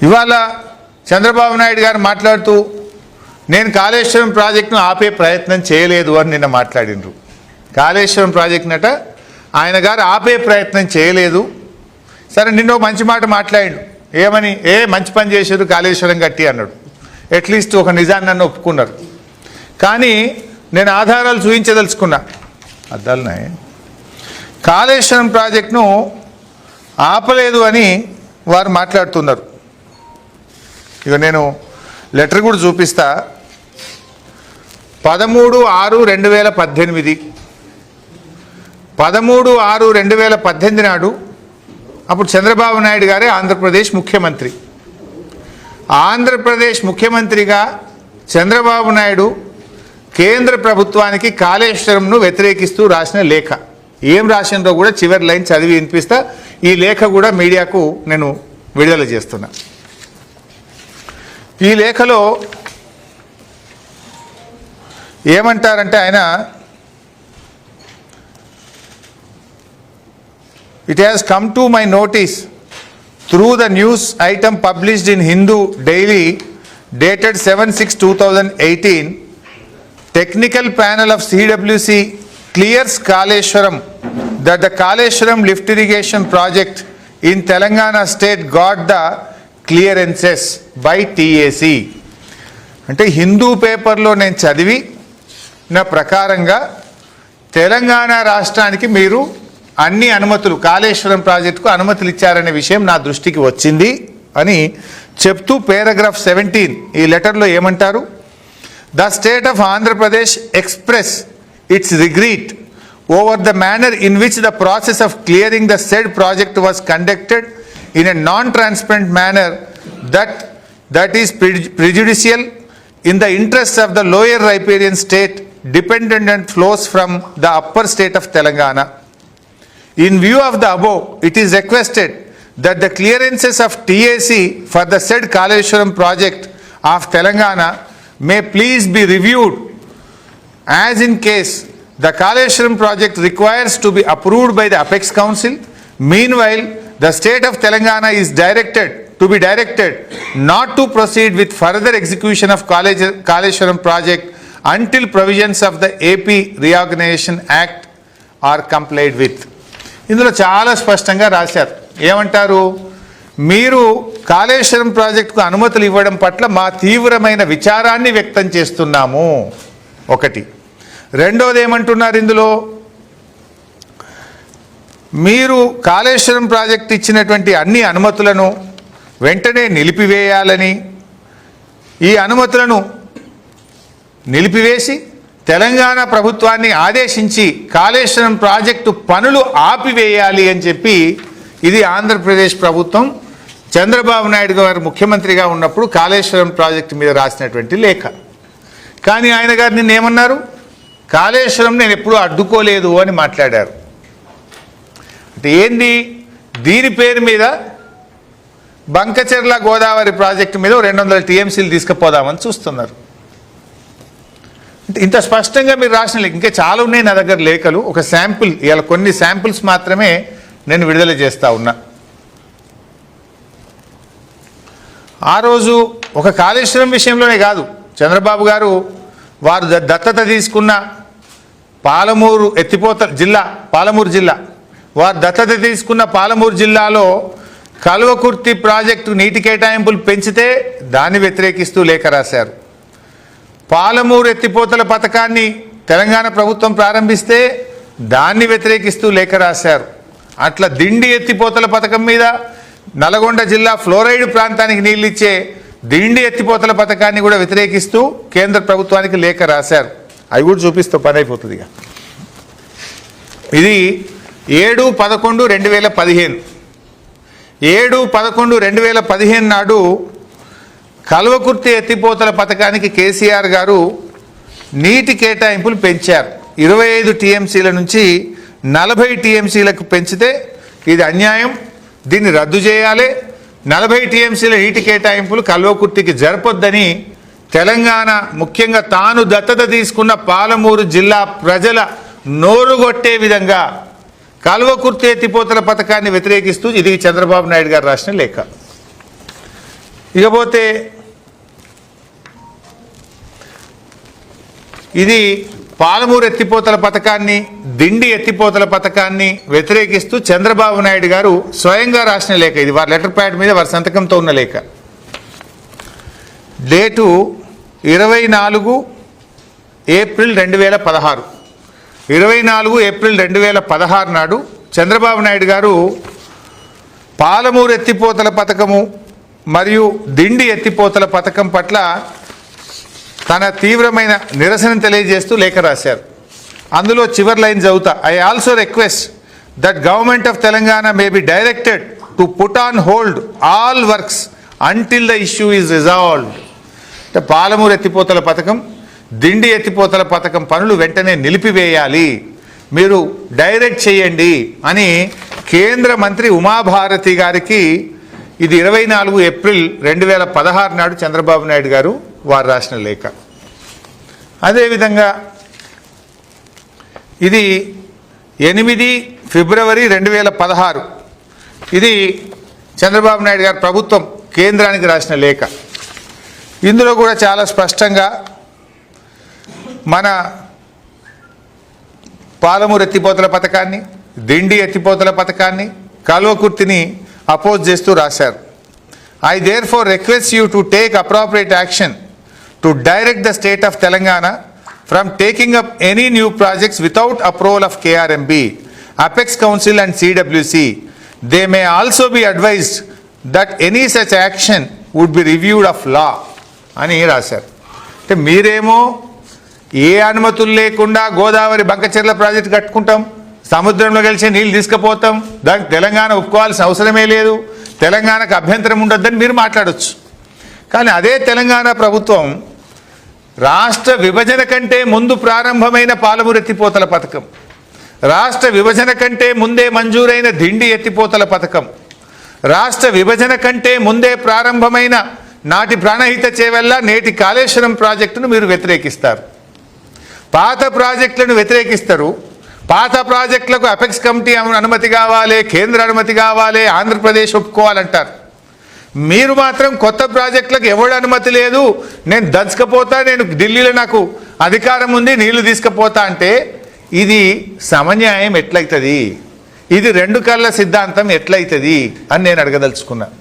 ఇవాళ చంద్రబాబు నాయుడు గారు మాట్లాడుతూ నేను కాళేశ్వరం ప్రాజెక్టును ఆపే ప్రయత్నం చేయలేదు అని నిన్న మాట్లాడినరు. కాళేశ్వరం ప్రాజెక్టునట ఆయన గారు ఆపే ప్రయత్నం చేయలేదు. సరే, నిన్న మంచి మాట మాట్లాడాడు. ఏమని? మంచి పని చేశారు, కాళేశ్వరం కట్టి అన్నాడు. అట్లీస్ట్ ఒక నిజాన్ని నన్ను ఒప్పుకున్నారు. కానీ నేను ఆధారాలు చూపించదలుచుకున్నా. అద్దాలున్నాయి. కాళేశ్వరం ప్రాజెక్టును ఆపలేదు అని వారు మాట్లాడుతున్నారు. ఇక నేను లెటర్ కూడా చూపిస్తా. 13/6/2018 13/6/2018 నాడు అప్పుడు చంద్రబాబు నాయుడు గారే ఆంధ్రప్రదేశ్ ముఖ్యమంత్రి. ఆంధ్రప్రదేశ్ ముఖ్యమంత్రిగా చంద్రబాబు నాయుడు కేంద్ర ప్రభుత్వానికి కాళేశ్వరంను వ్యతిరేకిస్తూ రాసిన లేఖ. ఏం రాసిందో కూడా చివరి లైన్ చదివి వినిపిస్తా. ఈ లేఖ కూడా మీడియాకు నేను విడుదల చేస్తున్నా. ఈ లేఖలో ఏమంటారంటే ఆయన, it has come to my notice through the news item published in Hindu Daily dated 7/6/2018, technical panel of CWC clears Kaleshwaram that the Kaleshwaram lift irrigation project in Telangana state got the clearances by TAC. అంటే హిందూ పేపర్లో నేను చదివి నా ప్రకారంగా తెలంగాణ రాష్ట్రానికి మీరు అన్ని అనుమతులు, కాళేశ్వరం ప్రాజెక్టుకు అనుమతులు ఇచ్చారనే విషయం నా దృష్టికి వచ్చింది అని చెప్తూ పారాగ్రాఫ్ 17 ఈ లెటర్లో ఏమంటారు? The state of Andhra Pradesh express it's regret over the manner in which the process of clearing the said project was conducted in a non-transparent manner that is prejudicial in the interests of the lower riparian state dependent and flows from the upper state of Telangana. In view of the above, it is requested that the clearances of TAC for the said Kaleshwaram project of Telangana may please be reviewed, as in case the Kaleshwaram project requires to be approved by the Apex Council. Meanwhile, the state of Telangana is directed not to proceed with further execution of Kaleshwaram project until provisions of the AP Reorganization Act are complied with. ఇందులో చాలా స్పష్టంగా రాశారు. ఏమంటారు? మీరు కాళేశ్వరం ప్రాజెక్టుకు అనుమతులు ఇవ్వడం పట్ల మా తీవ్రమైన విచారాన్ని వ్యక్తం చేస్తున్నాము. ఒకటి. రెండోది ఏమంటున్నారు ఇందులో? మీరు కాళేశ్వరం ప్రాజెక్ట్ ఇచ్చినటువంటి అన్ని అనుమతులను వెంటనే నిలిపివేయాలని, ఈ అనుమతులను నిలిపివేసి తెలంగాణ ప్రభుత్వాన్ని ఆదేశించి కాళేశ్వరం ప్రాజెక్టు పనులు ఆపివేయాలి అని చెప్పి, ఇది ఆంధ్రప్రదేశ్ ప్రభుత్వం చంద్రబాబు నాయుడు గారు ముఖ్యమంత్రిగా ఉన్నప్పుడు కాళేశ్వరం ప్రాజెక్టు మీద రాసినటువంటి లేఖ. కానీ ఆయన గారు నిన్న ఏమన్నారు? కాళేశ్వరం నేను ఎప్పుడూ అడ్డుకోలేదు అని మాట్లాడారు. అంటే ఏంది? దీని పేరు మీద బంకచెర్ల గోదావరి ప్రాజెక్టు మీద 200 TMCలు తీసుకుపోదామని చూస్తున్నారు. ఇంత స్పష్టంగా మీరు రాసిన లేఖ ఇంకా చాలా ఉన్నాయి నా దగ్గర లేఖలు. ఒక శాంపుల్, ఇవాళ కొన్ని శాంపుల్స్ మాత్రమే నేను విడుదల చేస్తా ఉన్నా. ఆ రోజు ఒక కాళేశ్వరం విషయంలోనే కాదు, చంద్రబాబు గారు వారు దత్తత తీసుకున్న పాలమూరు ఎత్తిపోతల జిల్లా, పాలమూరు జిల్లా, వారు దత్తత తీసుకున్న పాలమూరు జిల్లాలో కల్వకుర్తి ప్రాజెక్టు నీటి కేటాయింపులు పెంచితే దాన్ని వ్యతిరేకిస్తూ లేఖ రాశారు. పాలమూరు ఎత్తిపోతల పథకాన్ని తెలంగాణ ప్రభుత్వం ప్రారంభిస్తే దాన్ని వ్యతిరేకిస్తూ లేఖ రాశారు. అట్లా దిండి ఎత్తిపోతల పథకం మీద నల్గొండ జిల్లా ఫ్లోరైడ్ ప్రాంతానికి నీళ్ళు ఇచ్చే దిండి ఎత్తిపోతల పథకాన్ని కూడా వ్యతిరేకిస్తూ కేంద్ర ప్రభుత్వానికి లేఖ రాశారు. అవి కూడా చూపిస్తూ పని అయిపోతుంది. ఇది 7/11/2015 7/11/2015 నాడు కల్వకుర్తి ఎత్తిపోతల పథకానికి కేసీఆర్ గారు నీటి కేటాయింపులు పెంచారు. 25 TMCల నుంచి 40 TMCలకు పెంచితే ఇది అన్యాయం, దీన్ని రద్దు చేయాలి, 40 TMCల నీటి కేటాయింపులు కల్వకుర్తికి జరపొద్దని తెలంగాణ, ముఖ్యంగా తాను దత్తత తీసుకున్న పాలమూరు జిల్లా ప్రజల నోరుగొట్టే విధంగా కల్వకుర్తి ఎత్తిపోతల పథకాన్ని వ్యతిరేకిస్తూ ఇది చంద్రబాబు నాయుడు గారు రాసిన లేఖ. ఇకపోతే ఇది పాలమూరు ఎత్తిపోతల పథకాన్ని, దిండి ఎత్తిపోతల పథకాన్ని వ్యతిరేకిస్తూ చంద్రబాబు నాయుడు గారు స్వయంగా రాసిన లేఖ. ఇది వారి లెటర్ ప్యాడ్ మీద వారి సంతకంతో ఉన్న లేఖ. Date 24 April 2016. 24 ఏప్రిల్ 2016 నాడు చంద్రబాబు నాయుడు గారు పాలమూరు ఎత్తిపోతల పథకము మరియు దిండి ఎత్తిపోతల పథకం పట్ల తన తీవ్రమైన నిరసన తెలియజేస్తూ లేఖ రాశారు. అందులో చివరి లైన్ చదువుతా. I also request that government of Telangana may be directed to put on hold all works until the issue is resolved. అంటే పాలమూరు ఎత్తిపోతల పథకం, దిండి ఎత్తిపోతల పథకం పనులు వెంటనే నిలిపివేయాలి, మీరు డైరెక్ట్ చేయండి అని కేంద్ర మంత్రి ఉమాభారతి గారికి ఇది 24 ఏప్రిల్ 2016 నాడు చంద్రబాబు నాయుడు గారు వారు రాసిన లేఖ. అదేవిధంగా ఇది 8 ఫిబ్రవరి 2016. ఇది చంద్రబాబు నాయుడు గారు ప్రభుత్వం కేంద్రానికి రాసిన లేఖ. ఇందులో కూడా చాలా స్పష్టంగా మన పాలమూరు ఎత్తిపోతల పథకాన్ని, దిండి ఎత్తిపోతల పథకాన్ని, కల్వకుర్తిని అపోజ్ చేస్తూ రాశారు. I therefore request you to take appropriate action to direct the state of Telangana from taking up any new projects without approval of KRMB, apex council and CWC. They may also be advised that any such action would be reviewed of law అని రాశారు. అంటే మీరేమో ఏ అనుమతులు లేకుండా Godavari Bankacherla project కట్టుకుంటాం, సముద్రంలో కలిసి నీళ్ళు తీసుకుపోతాం, దానికి తెలంగాణ ఒప్పుకోవాల్సిన అవసరమే లేదు, తెలంగాణకు అభ్యంతరం ఉండొద్దని మీరు మాట్లాడొచ్చు. కానీ అదే తెలంగాణ ప్రభుత్వం రాష్ట్ర విభజన కంటే ముందు ప్రారంభమైన పాలమూరు ఎత్తిపోతల పథకం, రాష్ట్ర విభజన కంటే ముందే మంజూరైన దిండి ఎత్తిపోతల పథకం, రాష్ట్ర విభజన కంటే ముందే ప్రారంభమైన నాటి ప్రాణహిత చేవెళ్ళ నేటి కాళేశ్వరం ప్రాజెక్టును మీరు వ్యతిరేకిస్తారు. పాత ప్రాజెక్టులను వ్యతిరేకిస్తారు. పాత ప్రాజెక్టులకు అపెక్స్ కమిటీ అనుమతి కావాలి, కేంద్ర అనుమతి కావాలి, ఆంధ్రప్రదేశ్ ఒప్పుకోవాలంటారు. మీరు మాత్రం కొత్త ప్రాజెక్టులకు ఎవడు అనుమతి లేదు, నేను దంచుకపోతా, నేను ఢిల్లీలో నాకు అధికారం ఉంది, నీళ్లు తీసుకుపోతా అంటే ఇది సమన్యాయం ఎట్లయితుంది? ఇది రెండు కళ్ళ సిద్ధాంతం ఎట్లయితుంది అని నేను అడగదలుచుకున్నా.